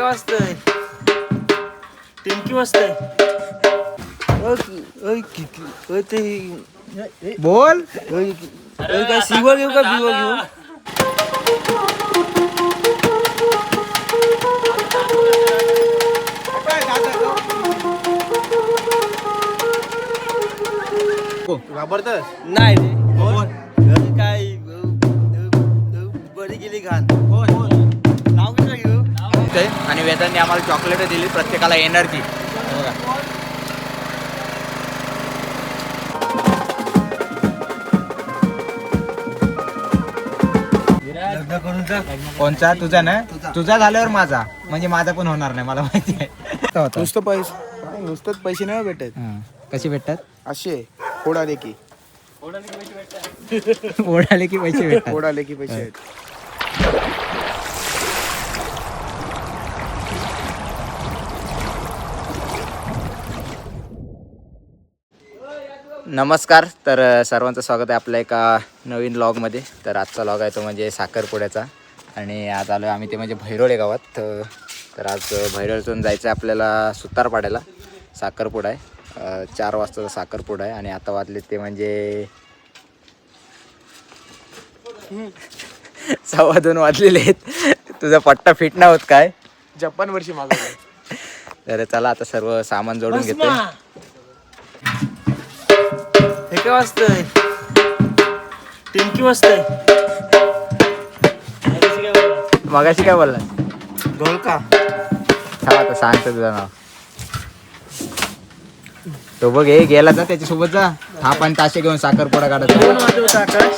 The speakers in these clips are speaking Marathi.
काय वाजतंय? टिमकी वाजतंय. बोल. काय सिवर घेऊ का बिवर घेऊ? जबरदस्त. नाही रे. काय बरी गेली घाण. नाव कसं घेऊ? आणि वेदांनी आम्हाला चॉकलेट दिली, प्रत्येकाला एनर्जी. लग्न करून जा. कोणचा? तुझा ना? तुझा झाल्यावर माझा, म्हणजे माझा पण होणार नाही, मला माहिती आहे. नुसतं पैसे नुसतंच पैसे नाही भेटत. कसे भेटतात? असे फोड आले की ओढाले की पैसे भेटतात. फोड आले की पैसे आहेत. नमस्कार. तर सर्वांचं स्वागत आहे आपल्या एका नवीन लॉगमध्ये. तर आजचा लॉग आहे तो म्हणजे साखरपुड्याचा. आणि आज आलो आहे आम्ही ते म्हणजे भैरोळे गावात. तर आज भैरोळतून जायचं आहे आपल्याला सुतारपाड्याला. साखरपुडा आहे, 4 वाजताचा साखरपुडा आहे. आणि आता वाजले ते म्हणजे 2:15 वाजलेले आहेत. तुझा पट्टा फिट नाही होत काय? जपान वर्षी मागवलं. तर चला आता सर्व सामान जोडून घेतो. हे काय वाजतंय? टिमकी वाजतंय. मगाशी काय बोलला? ढोलका. थांब आता सांगतो तुझं नाव. तो बघ हे गेला जा त्याच्यासोबत जा. हा पण ताशे घेऊन साखरपुडा काढत. कोण वाजवत आकाश?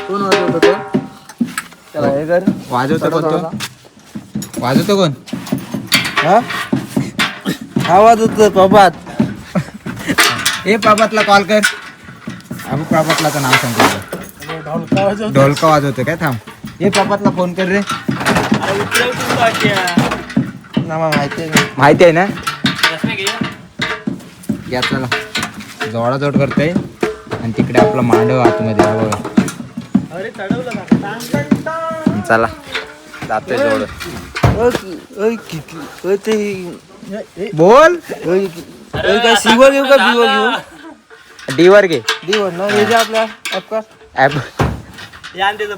कोण वाजवत तो? त्याला हे कर. वाजवतो कोण तो? वाजवतो कोण? हा वाजवतो प्रभात. ए प्रभातला कॉल कर. अबू प्रभातला नाव सांगतो. ढोलका वाजवतो. ढोलका वाजवतो काय? थांब. ए प्रभातला फोन कर रे. माहिती आहे ना? घ्या चला. जोडाजोड करतोय. आणि तिकडे आपला मांडव आतमध्ये आहे बघा. चला जातोय जोड. बोल. काय सिवर घेऊ का बिवर घेऊ? डीवर घे. दिवर ना हे जे आपल्या ऍप.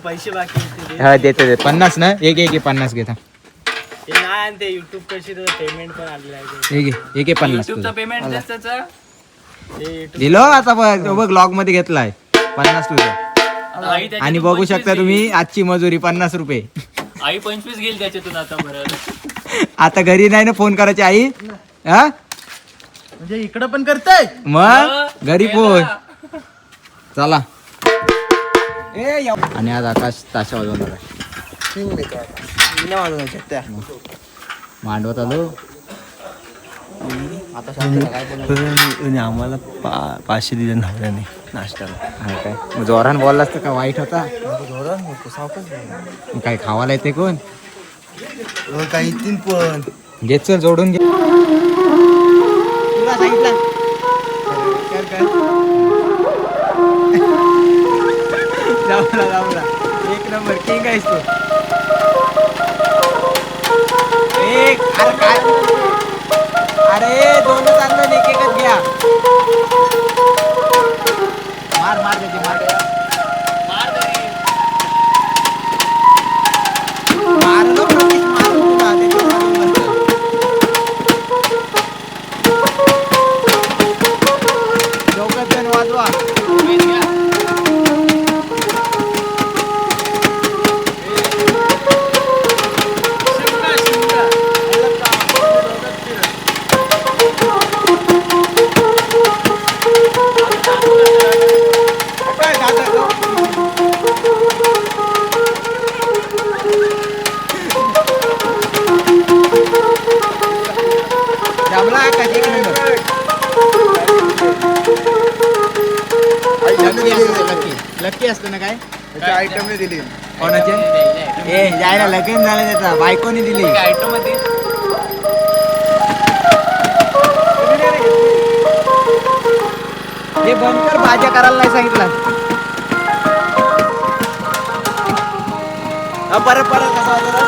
पैसे बाकी हा देतो दे. 50 ना? एक 50 घे. थांब. नाही ते युट्यूब कशी पेमेंट पण आलेलं आहे. हे घे 50 युट्यूबचा पेमेंट दिलो आता बघ लॉग मध्ये घेतलाय 50 तुझं. आणि बघू शकता तुम्ही आजची मजुरी 50 रुपये. आई 25 घेईल त्याच्यातून आता बरं. आता घरी नाही ना फोन करायची आई? हा म्हणजे इकडं पण करताय मग घरी फोन. चला. आणि आज आकाश ताशा वाजवणार आहे. मांडवत आलो. आम्हाला 500 दिले नव्याने नाश्त्याला. हा काय मग जोरान बोललास तर का वाईट होता? काय खावायला येते कोण? काही 3 पण घे चल जोडून घे. तुला सांगितलं जाऊला एक नंबर किंग आहेस तू. एक अरे 2 चांगलं एक एकच घ्या. मार त्याची मार नो प्रतीक, मार तुला त्याची मारून नंतर. चौकात जण वाजवा. लकी असतं ना काय? आयटम नाही दिली. कोणाचे? ए जायला लगेच झालं त्याचा. बायकोने दिली. हे बंद कर, भाज्या करायला नाही सांगितलं. परत कसं वाजवलं?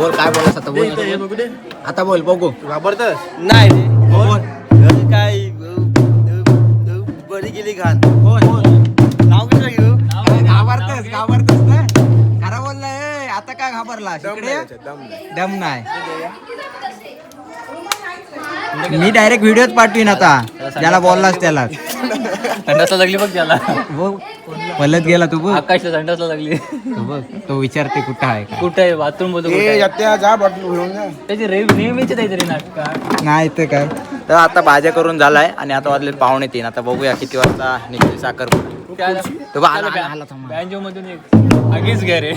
बोल काय बोललास आता बोल आता बोल बघू घाबरतस नाही रे काय बरी गेली घाण नाव कसं घेऊ घाबरतस ना खरा बोललाय आता काय घाबरला दम नाही मी डायरेक्ट व्हिडिओच पाठवीन आता ज्याला बोललास त्याला संडासला लागली बघ त्याला पलत गेला तू बघ आकाशला संडासला लागली तो बघ तो विचारते कुठं आहे का कुठे आहे बाथरूम बोलतो जा बॉटल घेऊन जा त्याची नेहमीच काहीतरी नाटक नाही तर काय तर आता भाज्या करून झालाय आणि आता वाजले 2:45 आता बघूया किती वाजता निघते साखर तो बघ आला थांबा बँजो मधून एक आगीच घ्या रे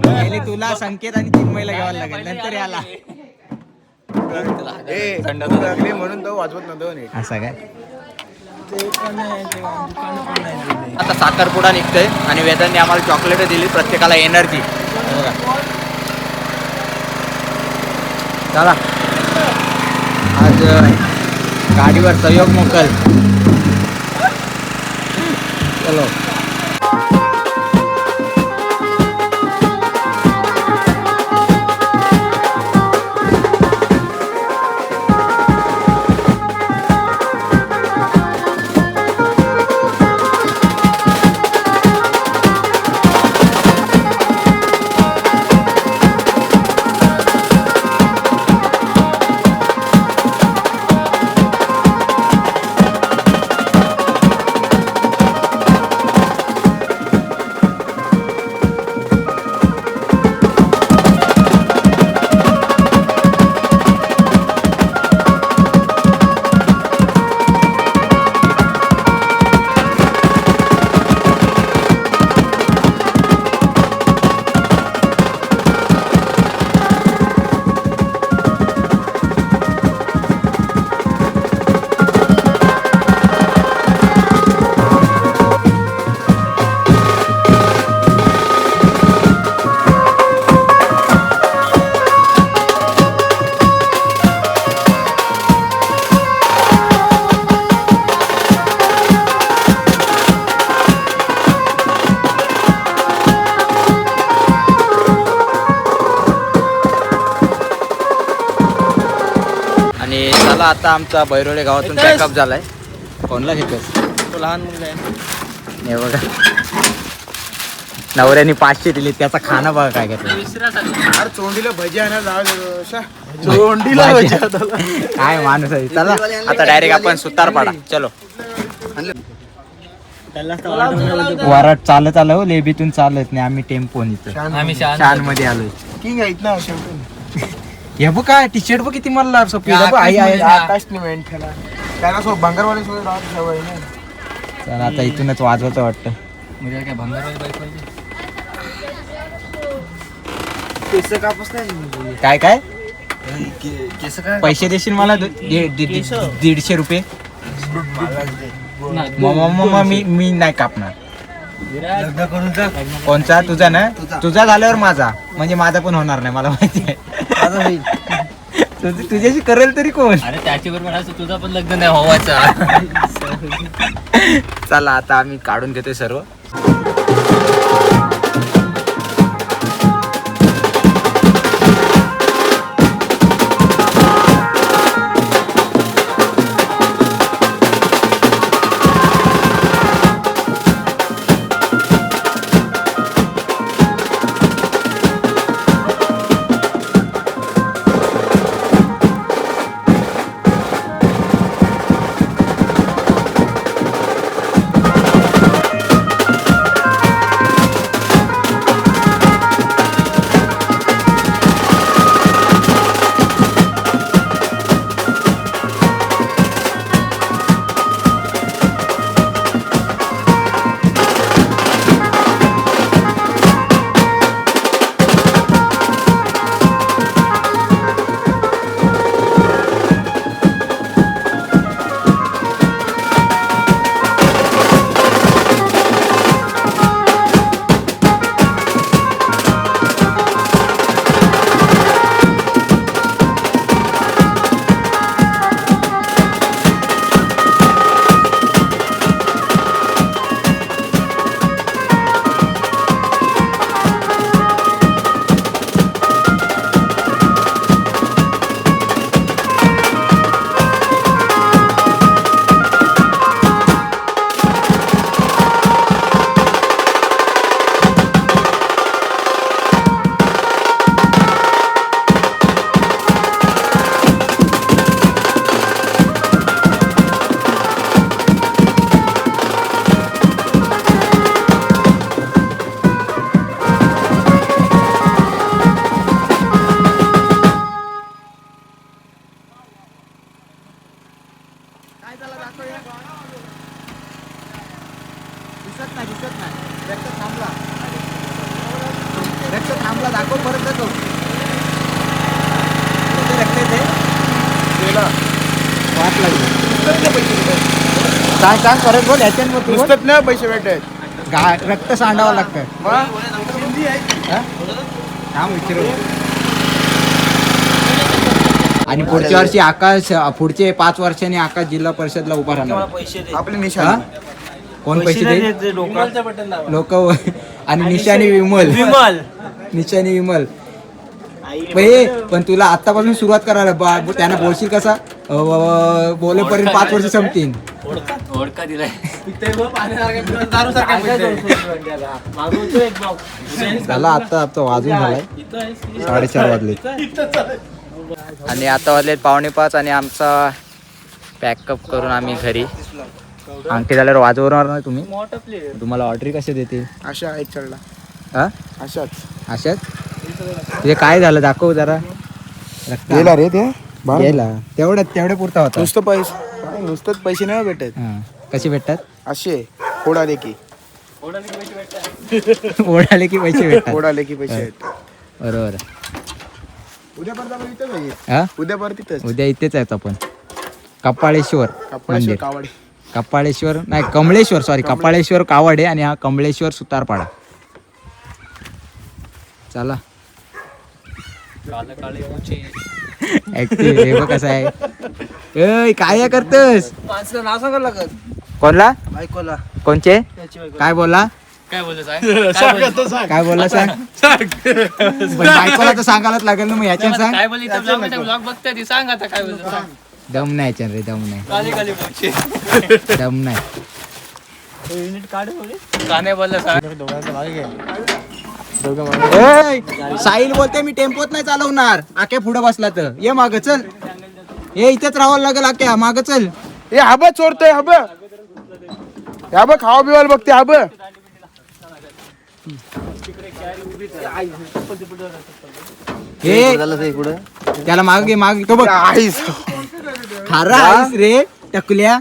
पहिले तुला संकेत आणि 3 महिला घ्यावा लागेल नंतर याला लागली म्हणून तो वाजवत नव्हतं नीट. असं काय आता साखरपुडा निघतोय आणि वेदांनी आम्हाला चॉकलेट दिली प्रत्येकाला एनर्जी चला आज गाडीवर सहयोग मोकल चलो चला आता आमचा बैरोळे गावातून पॅकअप झालाय कोणला घेतोस तो लहान मुलगा आहे हे बघा नवऱ्याने 500 दिले त्याचा खाना बघा काय घेतलं अरे चोंडीला भजी आणा जाऊ चोंडीला काय माणूस आहे चला आता डायरेक्ट आपण सुतारपाडा चलो वराट चालत आलो हो लेबीतून चालत नाही आम्ही टेम्पोन इथं आम्ही शान मध्ये आलोय किंग आहेत ना शेवटी हे बघ काय टी शर्ट बघ किती मला आई आहे आकाश इव्हेंट खेळा त्याला सो बंगारवाडी सोबत राहत सवय ना चला आता इथूनच वाजवतं वाटतं म्हणजे काय भंगारवाली बाईक पाहिजे केस कापस नाही काय काय केस काय पैसे देशील मला 150 रुपये मग मी नाही कापणार लग्न करून जा कोणचा तुझा ना तुझा झाल्यावर माझा म्हणजे माझा पण होणार नाही मला माहिती आहे तुझ्याशी करेल तरी कोण अरे त्याची बरोबर असं तुझा पण लग्न नाही व्हायचा चला आता आम्ही काढून घेतोय सर्व दिसत नाही रक्त थांबला दाखव परत जातो रक्त येते वाट लागली सांग परत बोल ह्याच्यात नुसतं ना पैसे भेटत रक्त सांडावं लागतं आणि पुढच्या वर्षी आकाश पुढचे 5 वर्षांनी आकाश जिल्हा परिषदला उभा राहणार आपले निशाण कोण पैसे दे लोक आणि निशाणी विमल निशाणी विमल पण तुला आतापासून सुरुवात करायला त्यांना बोलशील कसा बोलेपर्यंत 5 वर्ष संपतील झाला आता वाजून झालाय 4:30 वाजले आणि आता वाजलेत 4:45 आणि आमचा पॅकअप करून आम्ही घरी अंकित झाल्यावर वाजवणार नाही तुम्ही तुम्हाला ऑर्डरी कशा देते अशा आहेत चढला हा अशाच तुझे काय झालं दाखव जरा गेला रे ते गेला तेवढ्या पुरता होता नुसतंच पैसे नाही भेटत कसे भेटतात असे फोड आले की ओढाले की पैसे भेटतात फोड आले की पैसे भेटतात बरोबर उद्या परत इथंच आहे हा उद्या परत इथंच उद्या इथेच आहेत आपण कपाळेश्वर मंदिर कावडे कपाळेश्वर नाही कमळेश्वर सॉरी कपाळेश्वर कावडे आणि हा कमळेश्वर सुतारपाडा चला ऍक्टिव्ह हे बघ कसं आहे काय करतस नाव सांगायला लागत कोणला बायकोला कोणचे काय बोलला काय बोलला सांग बायकोला तर सांगायलाच लागेल ना मग याच्यात सांग दम नाही याच्यात रे दम नाही साहिल बोलते मी टेम्पोत नाही चालवणार आख्या पुढे बसला तर ये माग चल हे इथेच राहावं लागेल आख्या माग चल हे हब चोरतोय हब खावा बिवायला बघते हब हे त्याला माग तो बघ खारा आईस रे टकल्या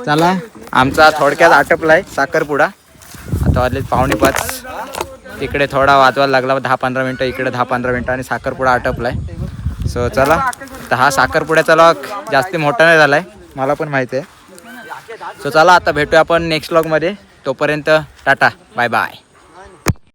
चला आमचा थोडक्यात आटपलाय साखरपुडा आता वाजले 4:45 तिकडे थोडा वाजवायला लागला 10-15 मिनिटं इकडे 10-15 मिनिटं आणि साखरपुडा आटपलाय सो चला तर हा साखरपुड्याचा लॉग जास्त मोठा नाही झालाय मला पण माहिती आहे सो चला आता भेटूया आपण नेक्स्ट व्लॉगमध्ये तोपर्यंत टाटा बाय बाय